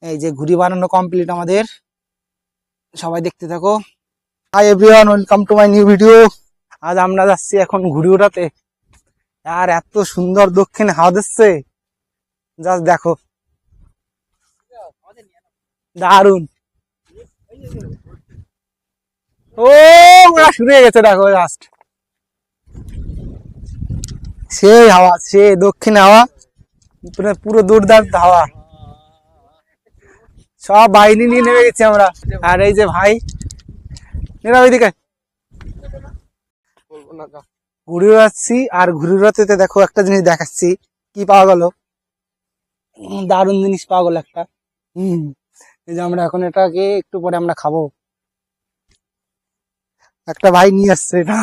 এই যে ঘুড়ি বানানো কমপ্লিট আমাদের, সবাই দেখতে থাকো। Hi everyone, welcome to my new video. আজ আমরা যাচ্ছি এখন ঘুড়ি উড়াতে। আর এত সুন্দর দক্ষিণে হাওয়া দিচ্ছে, জাস্ট দেখো, দারুন। ও ওরা শুরু হয়ে গেছে, দেখো জাস্ট সেই হাওয়া, সে দক্ষিণে হাওয়া, পুরো দুর্দান্ত হাওয়া। সব বাহিনী নিয়ে নেমে গেছি আমরা। আর এই যে ভাই, নেরা ওইদিকে ঘুড়ি উড়াচ্ছি। আর ঘুড়ি উড়াতে দেখো একটা জিনিস দেখাচ্ছি, কি পাওয়া গেল, দারুণ জিনিস পাওয়া গেল একটা। এই যে আমরা এখন এটাকে একটু পরে আমরা খাবো। একটা ভাই নিয়ে আসছে এটা,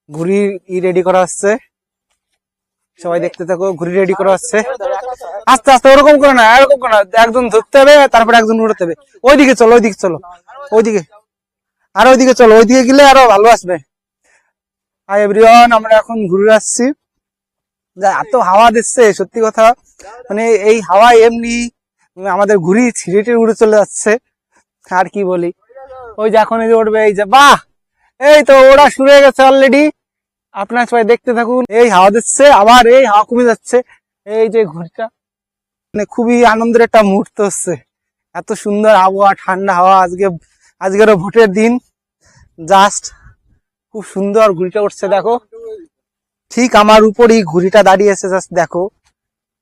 ঘুড়ি রেডি করা হচ্ছে, সবাই দেখতে থাকো। ঘুড়ি রেডি করা হচ্ছে, আস্তে আস্তে, ওরকম করে না, এরকম করে না, একজন ধরতে হবে তারপরে একজন উড়াতে হবে। ওইদিকে চলো, ওইদিকে চলো, ওইদিকে, আর ওইদিকে চলো, ওইদিকে গেলে আরো ভালো আসবে। হাই এভরিওয়ান, আমরা এখন ঘুরে আসছি। এত হাওয়া দিচ্ছে, সত্যি কথা, মানে এই হাওয়া এমনি আমাদের ঘুড়ি ছিঁড়ে উড়ে চলে যাচ্ছে। আর কি বলি, ওই যে এখন এই যে উঠবে, এই যে বাহ, এই তো ওরা শুরু হয়ে গেছে অলরেডি। আপনারা সবাই দেখতে থাকুন। এই হাওয়া দিচ্ছে, আবার এই হাওয়া কমে যাচ্ছে। এই যে ঘুড়িটা, মানে খুবই আনন্দের একটা মুহূর্ত হচ্ছে। এত সুন্দর আবহাওয়া, ঠান্ডা হাওয়া, আজকেরও ভোটের দিন, জাস্ট খুব সুন্দর ঘুড়িটা উঠছে। দেখো, ঠিক আমার উপরই ঘুড়িটা দাঁড়িয়েছে, জাস্ট দেখো,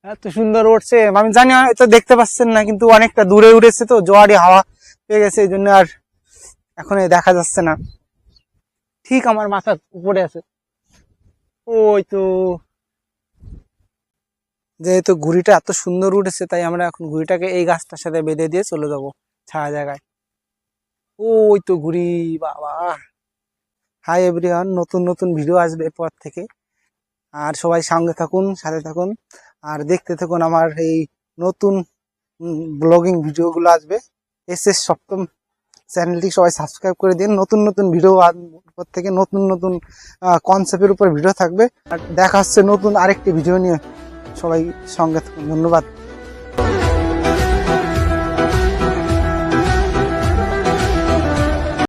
এত সুন্দর উঠছে। আমি জানি হয়তো দেখতে পাচ্ছেন না, কিন্তু অনেকটা দূরে উঠেছে, তো জোয়ারি হাওয়া পেয়ে গেছে, এই জন্য আর এখন দেখা যাচ্ছে না। ঠিক আমার মাথার উপরে আছে, ওই তো। যেহেতু ঘুড়িটা এত সুন্দর উঠেছে, তাই আমরা এখন ঘুড়িটাকে এই গাছটার সাথে বেঁধে দিয়ে চলে যাবো ছায়া জায়গায়। ওই তো ঘুড়ি, বাবা। হাই এভরিওয়ান, নতুন নতুন ভিডিও আসবে এরপর থেকে। আর সবাই সঙ্গে থাকুন, সাথে থাকুন, আর দেখতে থাকুন আমার এই নতুন ব্লগিং ভিডিওগুলো আসবে। এসএস সপ্তম চ্যানেলটি সবাই সাবস্ক্রাইব করে দিন। নতুন নতুন ভিডিও পর থেকে নতুন নতুন কনসেপ্টের উপর ভিডিও থাকবে। আর দেখা হচ্ছে নতুন আরেকটি ভিডিও নিয়ে, সবাই সঙ্গে থাকুন। ধন্যবাদ।